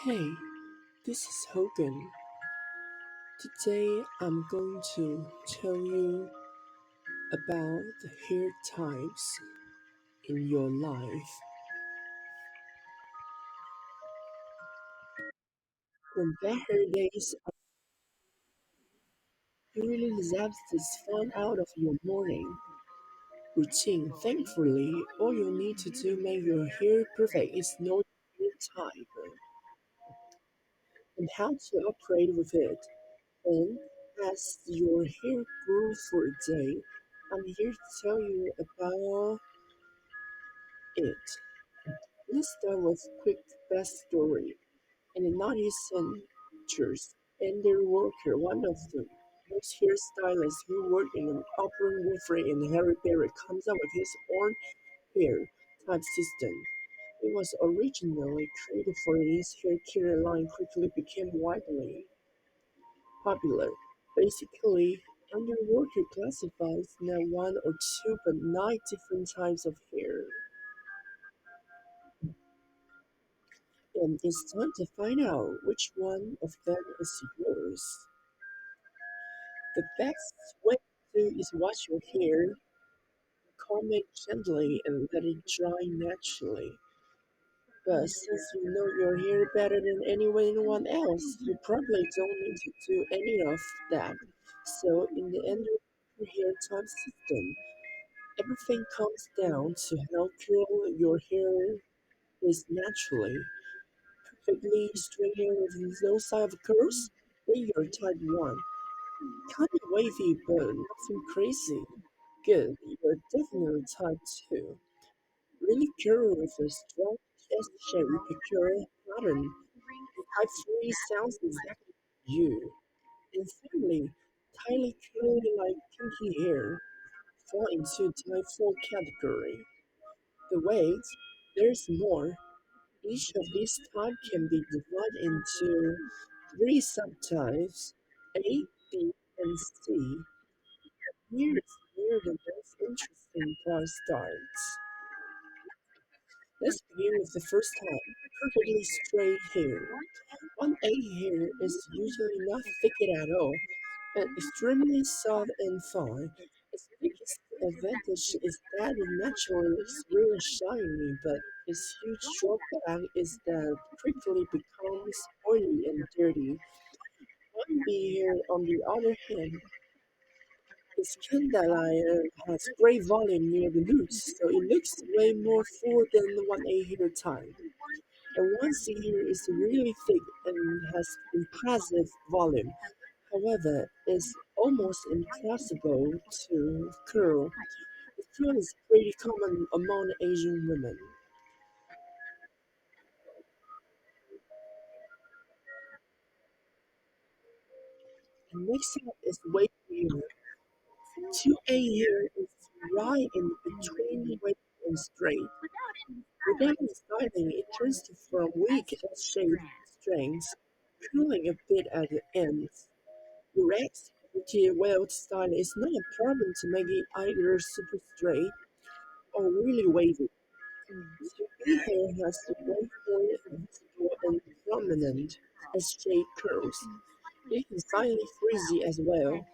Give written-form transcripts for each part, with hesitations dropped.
Hey, this is Hogan. Today I'm going to tell you about the hair types in your life. When bad hair days are you really deserves this fun out of your morning routine. Thankfully, all you need to do make your hair perfect is know your hair type and how to operate with it. And as your hair grows for a day, I'm here to tell you about it. Let's start with a quick backstory. In the 19th centuries, Andrew Walker, one of the most hairstylists who worked in Oprah Winfrey and Harry Berry, comes up with his own hair type system. It was originally created for his hair care line quickly became widely popular. Basically, Andrew Walker classifies not one or two but nine different types of hair. And it's time to find out which one of them is yours. The best way to do is wash your hair, comb it gently, and let it dry naturally. But since you know your hair better than anyone else, you probably don't need to do any of that. So, in the end of your hair type system, everything comes down to how curl your hair is naturally. Perfectly straight hair with no sign of curls, then you're type 1. Kind of wavy, but nothing crazy. Good, you're definitely type 2. Really curly with a strong S-shaped curl pattern. Type 3 sounds exactly like you. And finally, tightly curly like kinky hair fall into type 4 category. The wait, there's more. Each of these types can be divided into three subtypes: A, B, and C. Here's where the most interesting part starts. Let's begin with the first type, perfectly straight hair. 1A hair is usually not thick at all, but extremely soft and fine. Its biggest advantage is that it naturally is really shiny, but its huge drawback is that it quickly becomes oily and dirty. 1B hair, on the other hand, its skin layer has great volume near the roots, so it looks way more full than the 1A hair type. And 1C hair is really thick and has impressive volume. However, it's almost impossible to curl. The curl is pretty common among Asian women. The next up is wavy hair. 2A hair is right in between wavy and straight. Without styling, it turns to from weak S-shaped strands, curling a bit at the ends. Erect, pretty well styled is not a problem to make it either super straight or really wavy. Silky hair has wavy, visible and prominent S-shaped curls. It is slightly frizzy as well,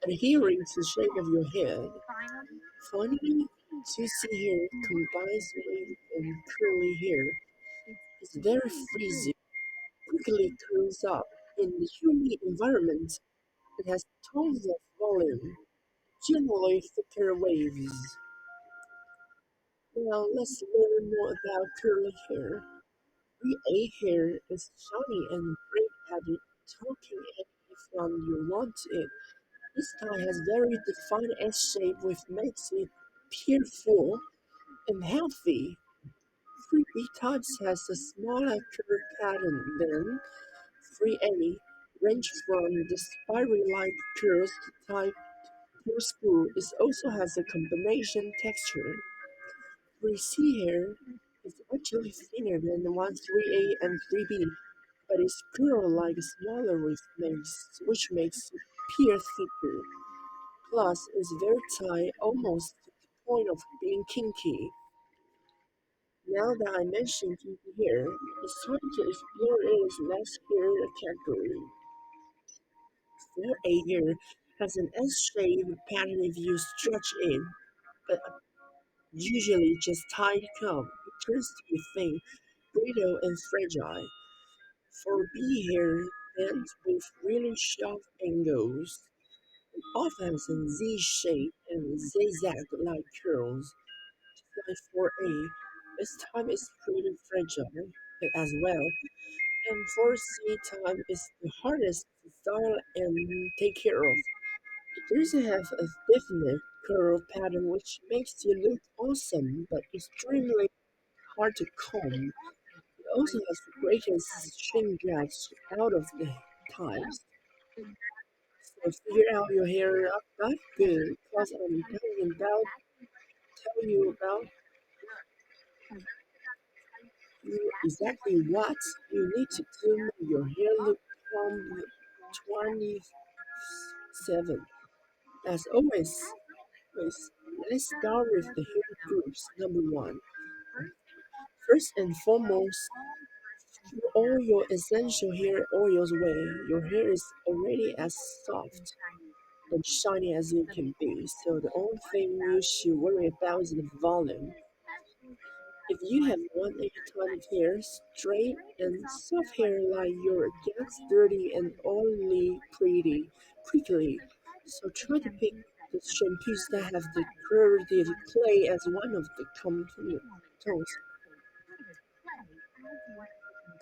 adhering to the shape of your head. Finally, 2C hair combines wavy and curly hair. It's very frizzy, quickly curls up. In the humid environment, it has tons of volume, generally thicker waves. Now let's learn more about curly hair. 3A hair is shiny and great at talking anything you want it. This style has very defined S shape which makes it appear full and healthy. 3B types has a smaller curve pattern than 3A, range from the spiral-like curves to type 2 spool. It also has a combination texture. 3C hair is actually thinner than the one 3A and 3B, but it's curl-like smaller which makes it appear thicker. Plus, it's very tight, almost to the point of being kinky. Now that I mentioned it here, it's time to explore its last hair category. For a hair has an S-shaped pattern if you stretch it, but usually just tight up. It turns to be thin, brittle, and fragile. For B hair, bends with really sharp angles, often has a Z shape and zigzag-like curls. Like for A, its time is pretty fragile as well, and for C, time is the hardest to style and take care of. It doesn't have a definite curl pattern which makes it look awesome, but extremely hard to comb. It also has the greatest shin gaps out of the types. So figure out your hair up that good, cause I'm tell you about you exactly what you need to do to make your hair look from 27. As always, let's start with the hair groups. Number one, first and foremost, through all your essential hair oils way, your hair is already as soft and shiny as it can be. So the only thing you should worry about is the volume. If you have one any kind of hair, straight and soft hair like your gets dirty and only prickly. So try to pick the shampoos that have the curative clay as one of the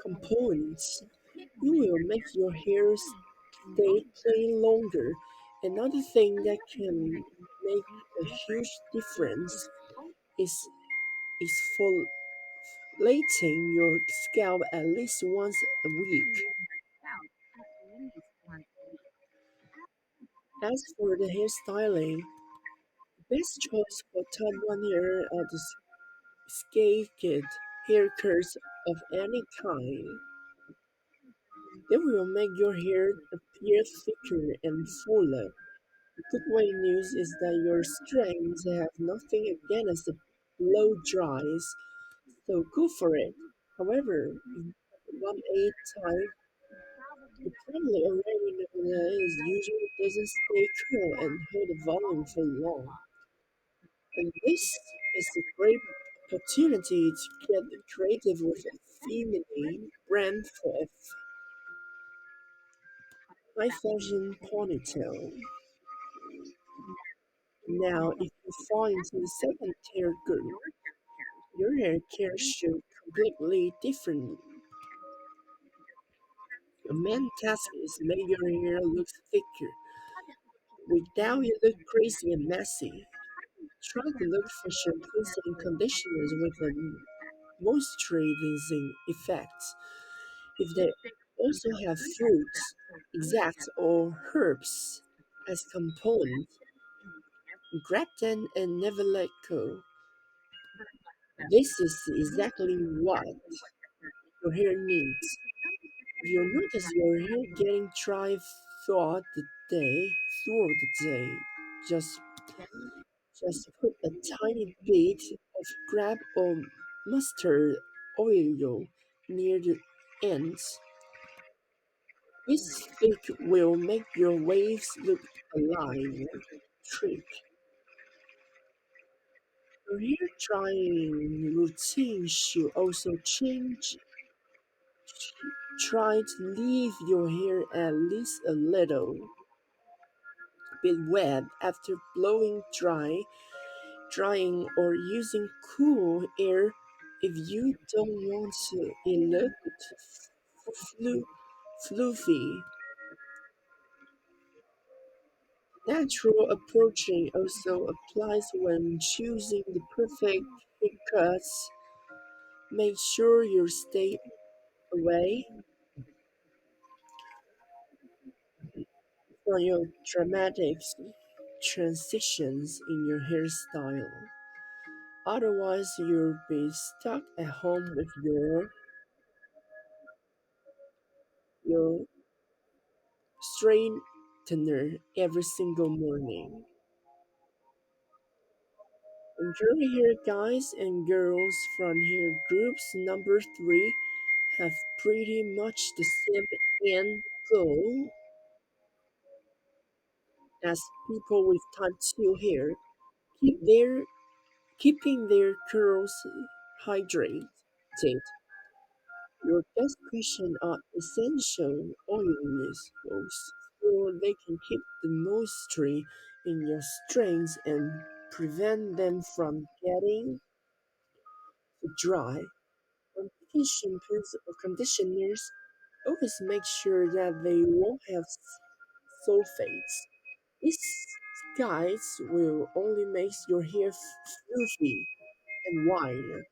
components. You will make your hair stay clean longer. Another thing that can make a huge difference is exfoliating your scalp at least once a week. As for the hairstyling, the best choice for type 1 hair are the skaked haircuts of any kind. They will make your hair appear thicker and fuller. The good way news is that your strands have nothing against the blow dries, so go for it. However, if 1A type, you probably already know that it usually doesn't stay cool and hold the volume for long. And this is a great opportunity to get creative with a feminine brand for a high fashion ponytail. Now, if you fall into the second tier group, your hair care should completely different. Your main task is make your hair look thicker without it look crazy and messy. Try to look for shampoos and conditioners with a moisturizing effect. If they also have fruits, extracts, or herbs as components, grab them and never let go. This is exactly what your hair needs. If you notice your hair getting dry throughout the day, just just put a tiny bit of grape or mustard oil near the ends. This stick will make your waves look alive. Trick. Your hair drying routine should also change. Try to leave your hair at least a little bit wet after drying or using cool air if you don't want it look flu- fluffy. Natural approaching also applies when choosing the perfect haircuts. Make sure you stay away from your dramatic transitions in your hairstyle. Otherwise, you'll be stuck at home with your straightener every single morning. And curly haired guys and girls from here groups number three have pretty much the same end goal as people with type 2 hair, keep their keeping their curls hydrated. Your best question are essential oils so they can keep the moisture in your strings and prevent them from getting dry. When picking shampoos or conditioners, always make sure that they won't have sulfates. These guys will only make your hair fluffy and white.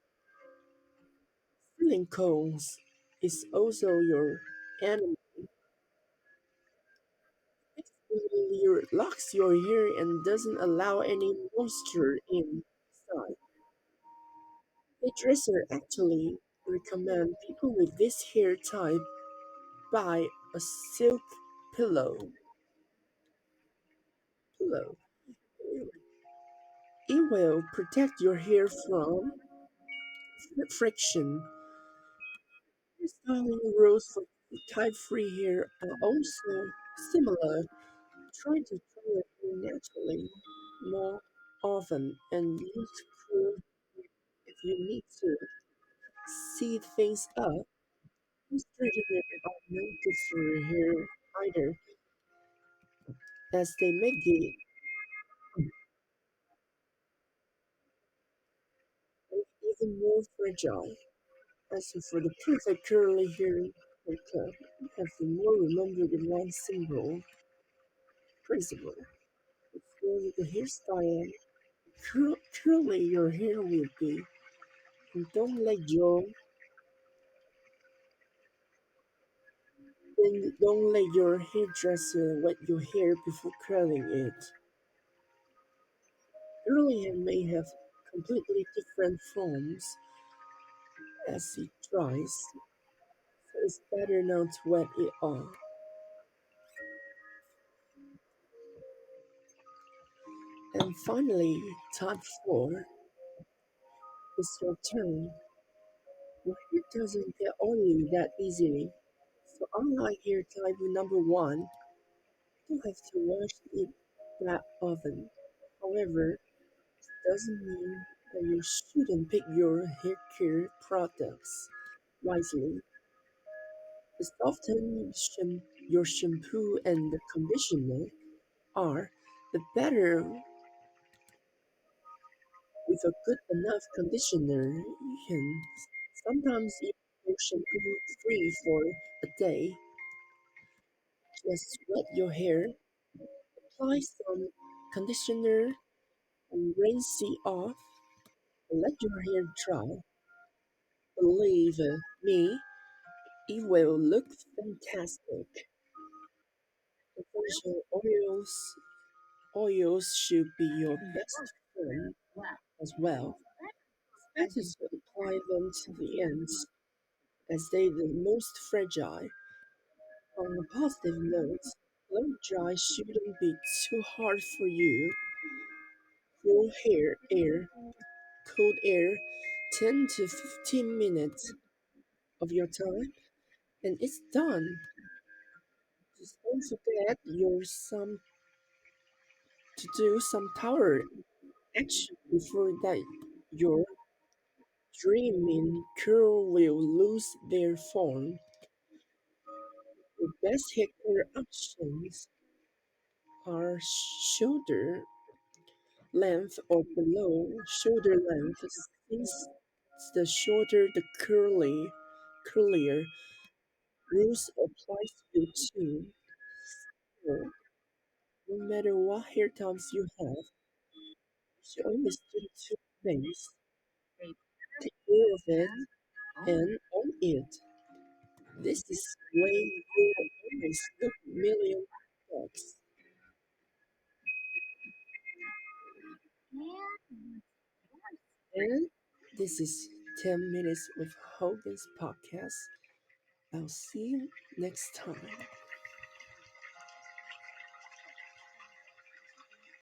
Silicones is also your enemy. It really locks your hair and doesn't allow any moisture inside. Hairdresser actually recommend people with this hair type buy a silk pillow. Pillow. It will protect your hair from friction. Styling rules for type-free hair are also similar. Try to dry your hair naturally more often and use curl if you need to. Speed things up. Straightening are not good for your hair either, as they make it even more fragile. As for the perfect curly hair haircut, you have to more remember the one simple principle. Explore the hairstyle, curly your hair will be, and don't let your hairdresser wet your hair before curling it. Curly hair may have completely different forms as it dries, so it's better not to wet it all. And finally, type 4 is your turn. Your hair doesn't get oily that easily, so unlike hair type number 1, you don't have to wash it that often. However, doesn't mean that you shouldn't pick your hair care products wisely. The softer your shampoo and the conditioner are, the better. With a good enough conditioner, you can sometimes even go shampoo free for a day. Just wet your hair, apply some conditioner, and rinse it off, and let your hair dry. Believe me, it will look fantastic. Essential oils should be your best friend as well. Better to apply them to the ends as they the most fragile. On a positive note, blow dry shouldn't be too hard for you. Cold air, 10 to 15 minutes of your time, and it's done. Just don't forget to do some tower action before that. Your dreaming curl will lose their form. The best hair options are shoulder length or below shoulder length, since the shorter the curlier rules applies to too. So, no matter what hair types you have, you should always do two things: take care of it and own it. This is way you will always look million bucks. And this is 10 minutes with Hogan's podcast. I'll see you next time.